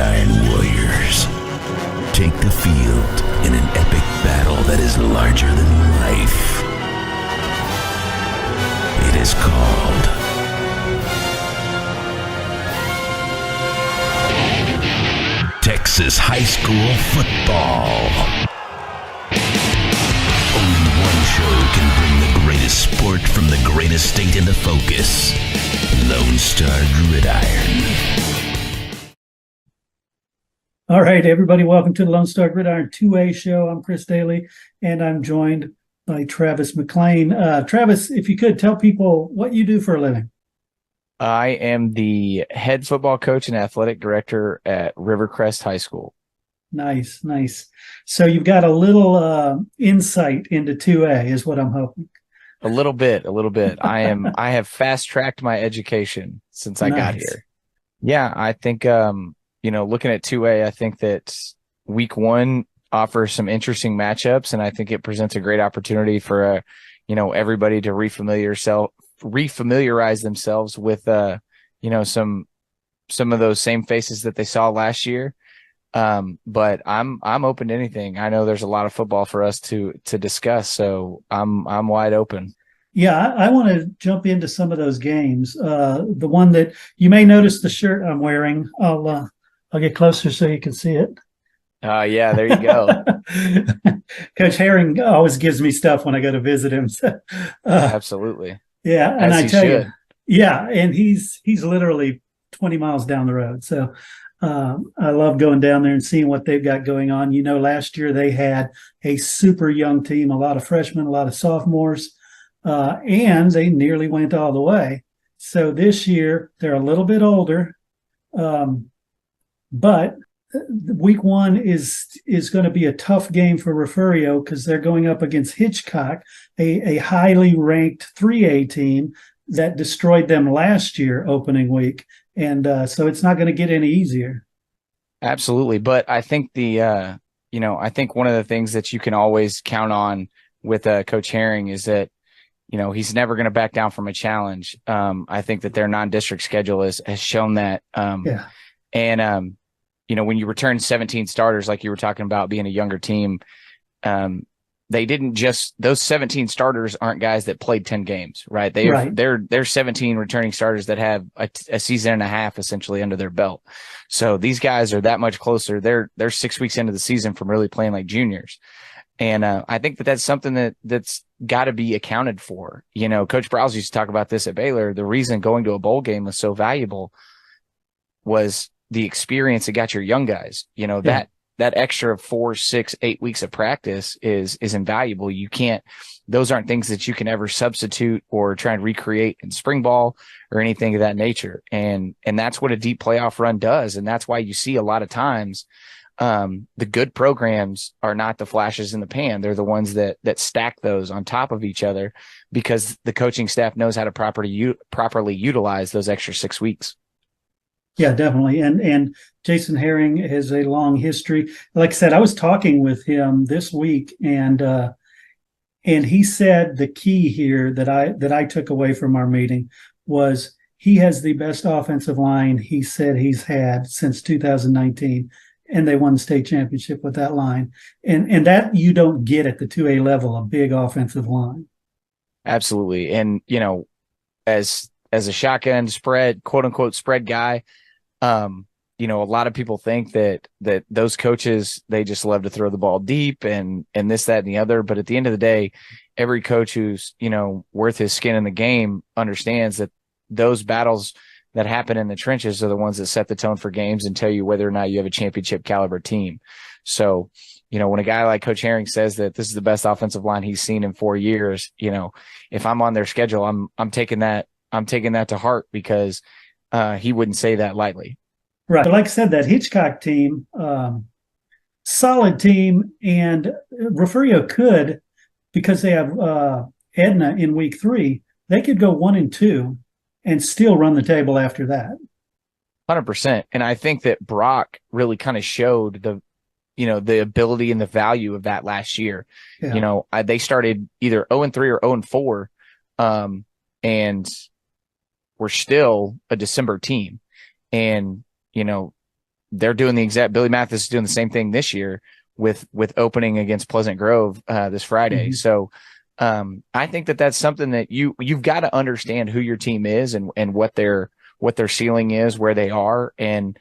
Gridiron Warriors take the field in an epic battle that is larger than life. It is called Texas High School Football. Only one show can bring the greatest sport from the greatest state into focus. Lone Star Gridiron. All right, everybody, welcome to the Lone Star Gridiron 2A show. I'm Chris Daly, and I'm joined by Travis McClain. Travis, if you could tell people what you do for a living. I am the head football coach and athletic director at Rivercrest High School. Nice. So you've got a little insight into 2A is what I'm hoping. A little bit. I have fast-tracked my education since I got here. Yeah, I think looking at 2A, I think that week one offers some interesting matchups, and I think it presents a great opportunity for everybody to refamiliarize themselves with some of those same faces that they saw last year. But I'm open to anything. I know there's a lot of football for us to discuss, so I'm wide open. Yeah, I want to jump into some of those games. The one that you may notice the shirt I'm wearing. I'll get closer so you can see it. Yeah, there you go. Coach Herring always gives me stuff when I go to visit him. So, absolutely. Yeah, and As I tell should. you, yeah, and he's literally 20 miles down the road. So I love going down there and seeing what they've got going on. You know, last year they had a super young team, a lot of freshmen, a lot of sophomores, and they nearly went all the way. So this year they're a little bit older, but week one is going to be a tough game for Refugio because they're going up against Hitchcock, a highly ranked 3A team that destroyed them last year opening week. And so it's not going to get any easier. Absolutely. But I think I think one of the things that you can always count on with Coach Herring is that, he's never going to back down from a challenge. I think that their non-district schedule has shown that. And, when you return 17 starters, like you were talking about being a younger team, they didn't those 17 starters aren't guys that played 10 games, right? They're 17 returning starters that have a season and a half essentially under their belt. So these guys are that much closer. They're 6 weeks into the season from really playing like juniors. And I think that that's something that's got to be accounted for. Coach Browse used to talk about this at Baylor. The reason going to a bowl game was so valuable was the experience it got your young guys. That extra 4, 6, 8 weeks of practice is invaluable. Those aren't things that you can ever substitute or try and recreate in spring ball or anything of that nature. And that's what a deep playoff run does. And that's why you see a lot of times the good programs are not the flashes in the pan. They're the ones that stack those on top of each other because the coaching staff knows how to properly utilize those extra 6 weeks. Yeah, definitely. And Jason Herring has a long history. Like I said, I was talking with him this week, and he said the key here that I took away from our meeting was he has the best offensive line he said he's had since 2019, and they won the state championship with that line. And that you don't get at the 2A level, a big offensive line. Absolutely. And, as a shotgun spread, quote unquote spread guy, a lot of people think that those coaches, they just love to throw the ball deep and this, that, and the other. But at the end of the day, every coach who's, worth his skin in the game understands that those battles that happen in the trenches are the ones that set the tone for games and tell you whether or not you have a championship caliber team. So, when a guy like Coach Herring says that this is the best offensive line he's seen in 4 years, if I'm on their schedule, I'm taking that to heart because he wouldn't say that lightly. Right. But like I said, that Hitchcock team, solid team, and Refugio could, because they have Edna in week 3, they could go 1-2 and still run the table after that. 100%. And I think that Brock really kind of showed the ability and the value of that last year. Yeah. They started either 0-3 or 0-4, and we're still a December team. And, they're doing Billy Mathis is doing the same thing this year with opening against Pleasant Grove this Friday. Mm-hmm. So I think that's something that you've got to understand who your team is and what their ceiling is, where they are, and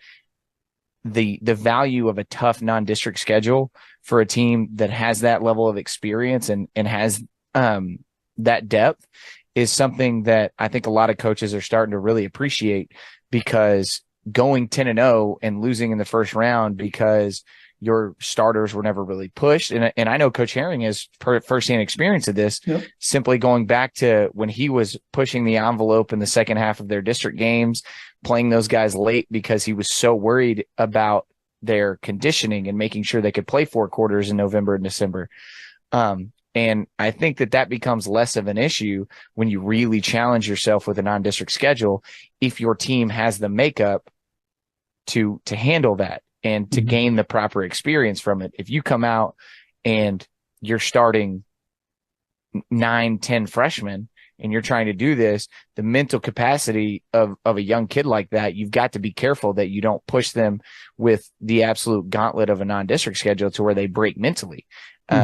the value of a tough non-district schedule for a team that has that level of experience and has that depth is something that I think a lot of coaches are starting to really appreciate, because going 10-0 and losing in the first round because your starters were never really pushed. And I know Coach Herring has firsthand experience of this, Yep. simply going back to when he was pushing the envelope in the second half of their district games, playing those guys late because he was so worried about their conditioning and making sure they could play 4 quarters in November and December. And I think that becomes less of an issue when you really challenge yourself with a non-district schedule, if your team has the makeup to handle that and to gain the proper experience from it. If you come out and you're starting 9-10 freshmen and you're trying to do this, the mental capacity of a young kid like that, you've got to be careful that you don't push them with the absolute gauntlet of a non-district schedule to where they break mentally.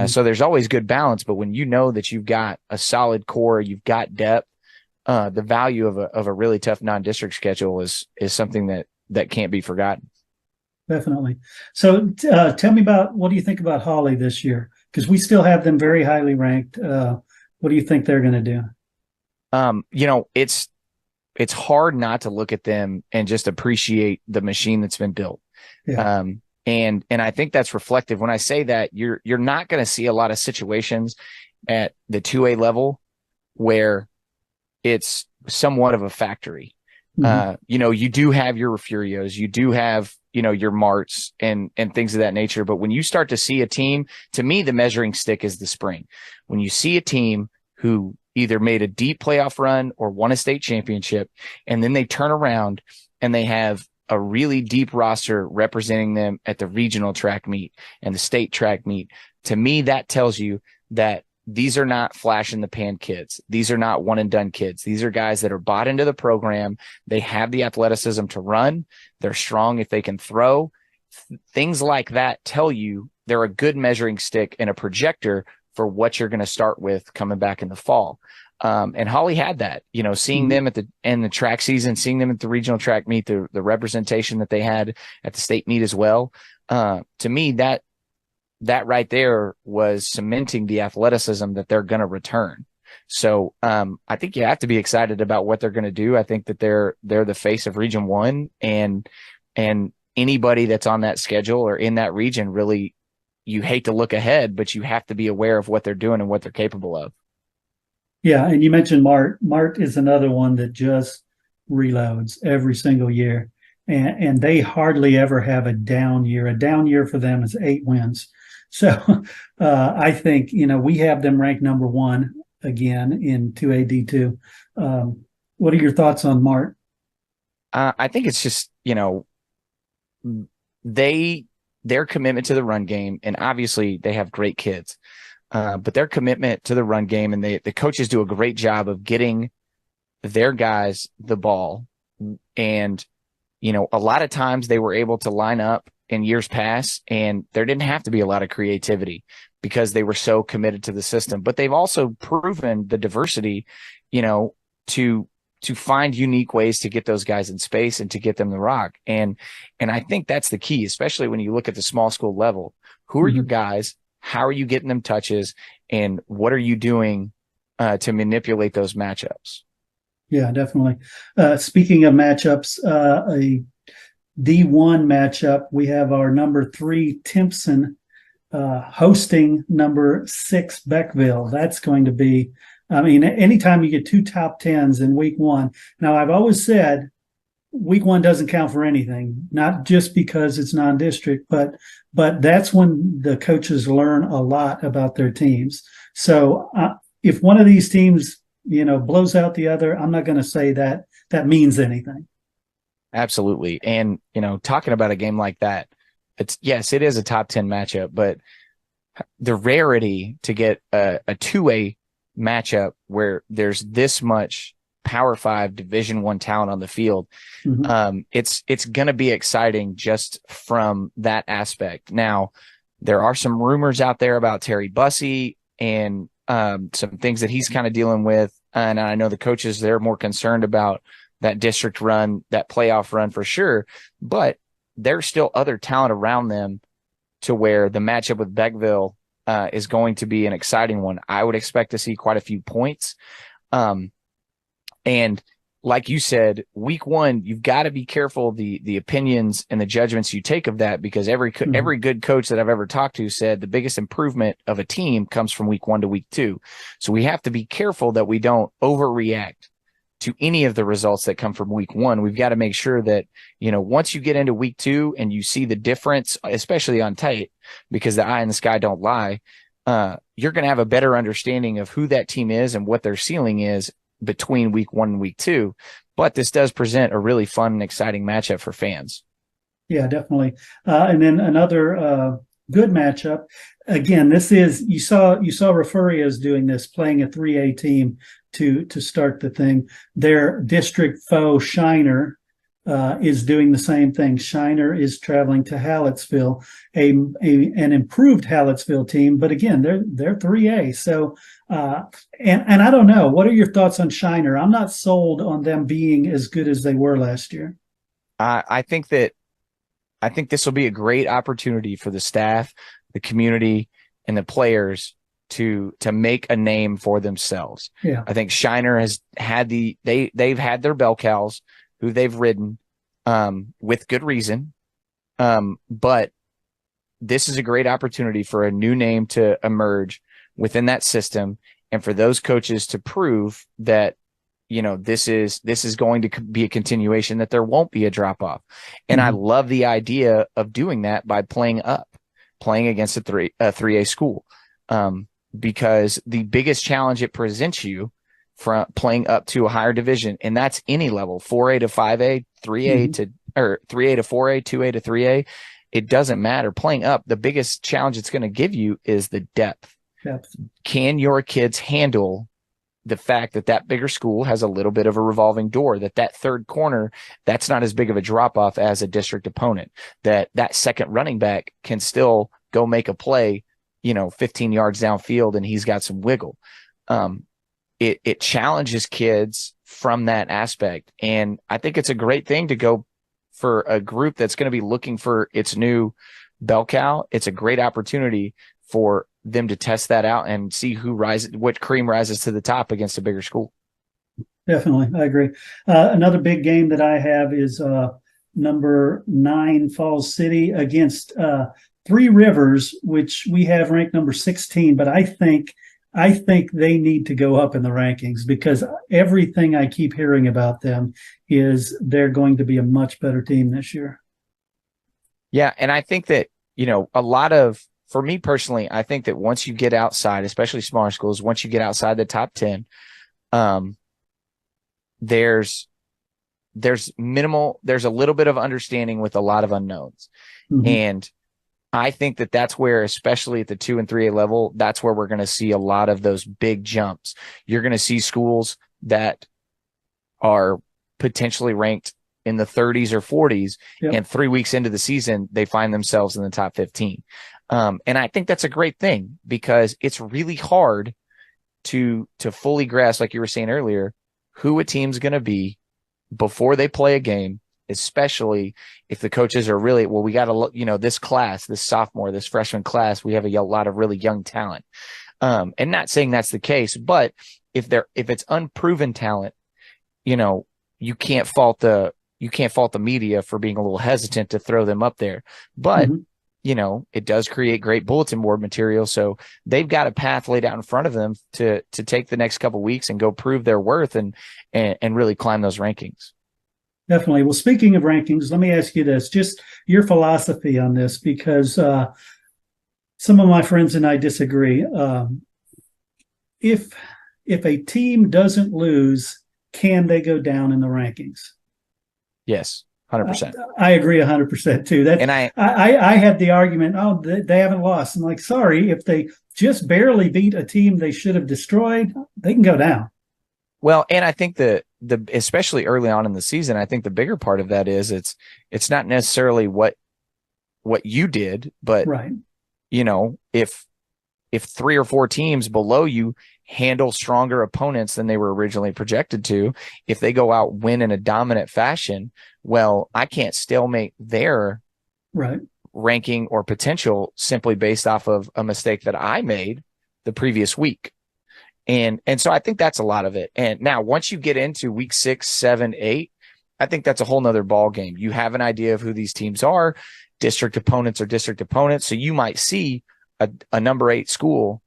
So there's always good balance, but when you know that you've got a solid core, you've got depth, the value of a really tough non-district schedule is something that can't be forgotten. Definitely. So tell me about, what do you think about Holly this year? Because we still have them very highly ranked. What do you think they're going to do? It's hard not to look at them and just appreciate the machine that's been built. Yeah. And I think that's reflective. When I say that, you're not going to see a lot of situations at the 2A level where it's somewhat of a factory. You do have your Refugios, you do have, your Marts and things of that nature. But when you start to see a team, to me, the measuring stick is the spring. When you see a team who either made a deep playoff run or won a state championship, and then they turn around and they have a really deep roster representing them at the regional track meet and the state track meet, to me, that tells you that these are not flash in the pan kids. These are not one and done kids. These are guys that are bought into the program. They have the athleticism to run. They're strong if they can throw. Things like that tell you they're a good measuring stick and a projector for what you're going to start with coming back in the fall. And Holly had that, seeing them in the track season, seeing them at the regional track meet, the representation that they had at the state meet as well. To me, that right there was cementing the athleticism that they're going to return. So I think you have to be excited about what they're going to do. I think that they're the face of Region 1, and anybody that's on that schedule or in that region, really, you hate to look ahead, but you have to be aware of what they're doing and what they're capable of. Yeah, and you mentioned Mart. Mart is another one that just reloads every single year, and they hardly ever have a down year. A down year for them is 8 wins. So I think, we have them ranked number 1 again in 2AD2. What are your thoughts on Mart? I think it's just, their commitment to the run game, and obviously they have great kids. But their commitment to the run game, and the coaches do a great job of getting their guys the ball. And, a lot of times they were able to line up in years past, and there didn't have to be a lot of creativity because they were so committed to the system. But they've also proven the diversity, to find unique ways to get those guys in space and to get them the rock. And I think that's the key, especially when you look at the small school level. Who are your guys? How are you getting them touches, and what are you doing to manipulate those matchups? Yeah, definitely. Speaking of matchups, a D1 matchup, we have our number 3 Timpson hosting number 6 Beckville. That's going to be, anytime you get 2 top 10s in week 1. Now, I've always said week 1 doesn't count for anything, not just because it's non-district, but that's when the coaches learn a lot about their teams. So if one of these teams, blows out the other, I'm not going to say that means anything. Absolutely. And, talking about a game like that, it is a top 10 matchup, but the rarity to get a 2A matchup where there's this much Power 5 Division I talent on the field. It's going to be exciting just from that aspect. Now, there are some rumors out there about Terry Bussey and some things that he's kind of dealing with. And I know the coaches, they're more concerned about that district run, that playoff run for sure. But there's still other talent around them to where the matchup with Beckville is going to be an exciting one. I would expect to see quite a few points. And like you said, week 1, you've got to be careful the opinions and the judgments you take of that, because every good coach that I've ever talked to said the biggest improvement of a team comes from week 1 to week 2. So we have to be careful that we don't overreact to any of the results that come from week 1. We've got to make sure that, once you get into week 2 and you see the difference, especially on tape, because the eye in the sky don't lie, you're going to have a better understanding of who that team is and what their ceiling is between week 1 and week 2. But this does present a really fun and exciting matchup for fans. Yeah, definitely. And then another good matchup. Again, this is, you saw Refugio's doing this, playing a 3A team to start the thing. Their district foe, Shiner, is doing the same thing. Shiner is traveling to Hallettsville, an improved Hallettsville team, but again, they're 3A. So, and I don't know, what are your thoughts on Shiner? I'm not sold on them being as good as they were last year. I think this will be a great opportunity for the staff, the community, and the players to make a name for themselves. Yeah. I think Shiner has had they've had their bell cows who they've ridden with good reason. But this is a great opportunity for a new name to emerge within that system, and for those coaches to prove that, this is going to be a continuation, that there won't be a drop off. And I love the idea of doing that by playing against a 3A school. Because the biggest challenge it presents you from playing up to a higher division, and that's any level, 4A to 5A, 3A to, or 3A to 4A, 2A to 3A, it doesn't matter. Playing up, the biggest challenge it's going to give you is the depth. Can your kids handle the fact that bigger school has a little bit of a revolving door, that third corner, that's not as big of a drop off as a district opponent, that second running back can still go make a play, 15 yards downfield, and he's got some wiggle. It challenges kids from that aspect. And I think it's a great thing to go for a group that's going to be looking for its new bell cow. It's a great opportunity for them to test that out and see what cream rises to the top against a bigger school. Definitely. I agree. Another big game that I have is number 9 Falls City against Three Rivers, which we have ranked number 16, but I think they need to go up in the rankings, because everything I keep hearing about them is they're going to be a much better team this year. Yeah, and I think that, for me personally, I think that once you get outside, especially smaller schools, once you get outside the top 10, there's a little bit of understanding with a lot of unknowns. And I think that's where, especially at the 2 and 3A level, that's where we're going to see a lot of those big jumps. You're going to see schools that are potentially ranked in the 30s or 40s, and 3 weeks into the season, they find themselves in the top 15. And I think that's a great thing, because it's really hard to fully grasp, like you were saying earlier, who a team's going to be before they play a game, especially if the coaches are really, we got to, this class, this sophomore, this freshman class, we have a lot of really young talent. And not saying that's the case, but if it's unproven talent, you can't fault the media for being a little hesitant to throw them up there. But it does create great bulletin board material. So they've got a path laid out in front of them to take the next couple of weeks and go prove their worth and really climb those rankings. Definitely. Well, speaking of rankings, let me ask you this, just your philosophy on this, because some of my friends and I disagree. If a team doesn't lose, can they go down in the rankings? Yes, 100%. I agree 100% too. I had the argument, they haven't lost. I'm like, sorry, if they just barely beat a team they should have destroyed, they can go down. Well, and I think that especially early on in the season, I think the bigger part of that is it's not necessarily what you did, but Right. If 3 or 4 teams below you handle stronger opponents than they were originally projected to, if they go out, win in a dominant fashion, well, I can't stalemate their Right. ranking or potential simply based off of a mistake that I made the previous week. And so I think that's a lot of it. And now once you get into week 6, 7, 8, I think that's a whole nother ball game. You have an idea of who these teams are. District opponents are district opponents. So you might see a number 8 school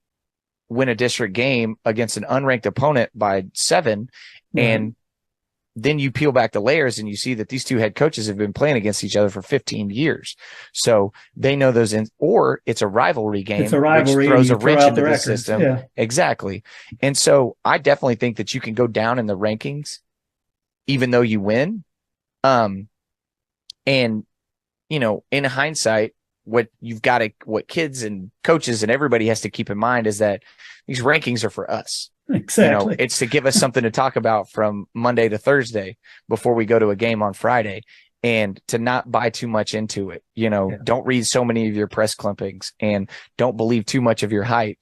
win a district game against an unranked opponent by 7. Right. And then you peel back the layers and you see that these two head coaches have been playing against each other for 15 years. So they know those or it's a rivalry game, it's a rivalry, which throws a you throw wrench out into the the records. system. Yeah. Exactly. And so I definitely think that you can go down in the rankings, even though you win. And, in hindsight, what kids and coaches and everybody has to keep in mind is that these rankings are for us. Exactly. It's to give us something to talk about from Monday to Thursday before we go to a game on Friday, and to not buy too much into it. Don't read so many of your press clippings and don't believe too much of your hype,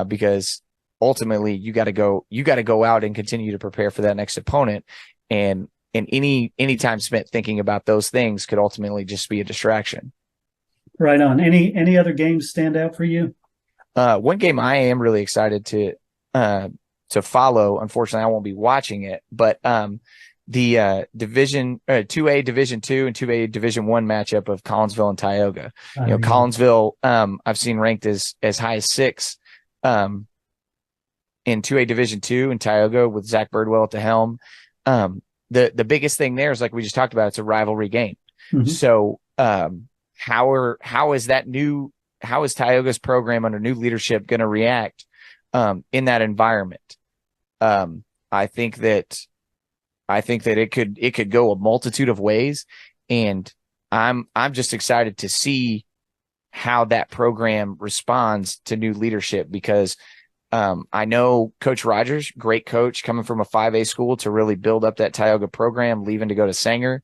because ultimately you got to go out and continue to prepare for that next opponent. And any time spent thinking about those things could ultimately just be a distraction. Right on. Any other games stand out for you? One game I am really excited to follow. Unfortunately, I won't be watching it, but the Division 2A, Division 2, and 2A Division 1 matchup of Collinsville and Tioga. Yeah. Collinsville, I've seen ranked as high as 6 in 2A Division 2, and Tioga with Zach Birdwell at the helm. The biggest thing there is, like we just talked about, it's a rivalry game. Mm-hmm. So how is Tioga's program under new leadership going to react in that environment? I think that it could go a multitude of ways, and I'm just excited to see how that program responds to new leadership, because I know Coach Rogers, great coach, coming from a 5A school to really build up that Tioga program, leaving to go to Sanger.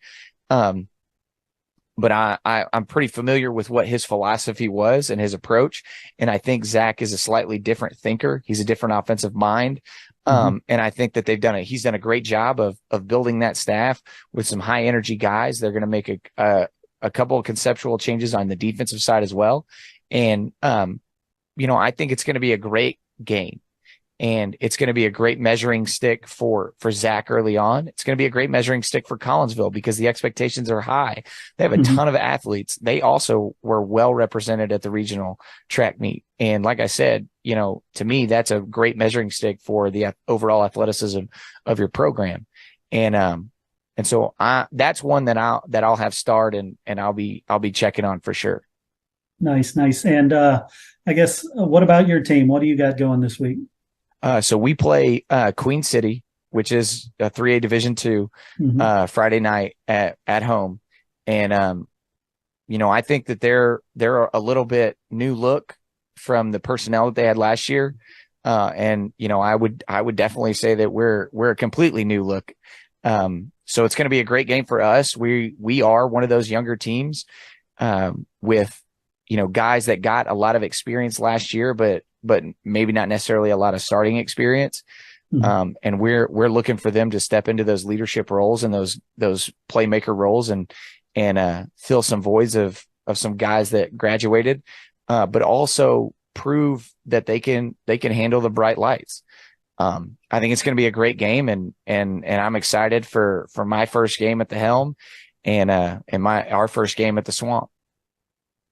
But I'm pretty familiar with what his philosophy was and his approach. And I think Zach is a slightly different thinker. He's a different offensive mind. And I think that he's done a great job of building that staff with some high energy guys. They're going to make a couple of conceptual changes on the defensive side as well. And, I think it's going to be a great game. And it's going to be a great measuring stick for Zach early on. It's going to be a great measuring stick for Collinsville because the expectations are high. They have a ton of athletes. They also were well represented at the regional track meet. And like I said, to me, that's a great measuring stick for the overall athleticism of your program. And so that's one that I'll have starred and I'll be checking on for sure. Nice. And I guess, what about your team? What do you got going this week? So we play Queen City, which is a 3A Division 2, Friday night at home. And, I think that they're a little bit new look from the personnel that they had last year. And, I would definitely say that we're a completely new look. So it's going to be a great game for us. We are one of those younger teams with, guys that got a lot of experience last year, but maybe not necessarily a lot of starting experience. And we're looking for them to step into those leadership roles and those playmaker roles and fill some voids of some guys that graduated, but also prove that they can handle the bright lights. I think it's going to be a great game, and I'm excited for my first game at the helm and our first game at the Swamp.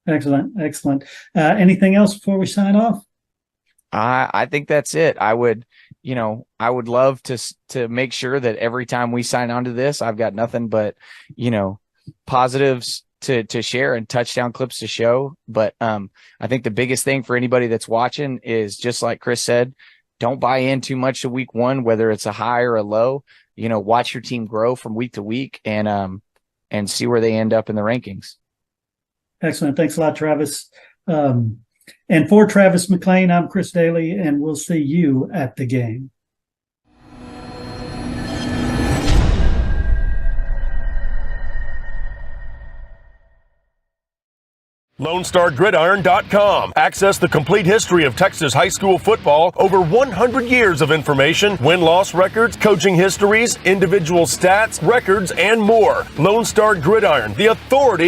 Excellent. Anything else before we sign off? I think that's it. I would love to make sure that every time we sign on to this, I've got nothing but, positives to share and touchdown clips to show. But I think the biggest thing for anybody that's watching is, just like Chris said, don't buy in too much to week one, whether it's a high or a low. Watch your team grow from week to week and see where they end up in the rankings. Excellent. Thanks a lot, Travis. And for Travis McClain, I'm Chris Daly, and we'll see you at the game. LoneStarGridiron.com. Access the complete history of Texas high school football, over 100 years of information, win-loss records, coaching histories, individual stats, records, and more. Lone Star Gridiron, the authority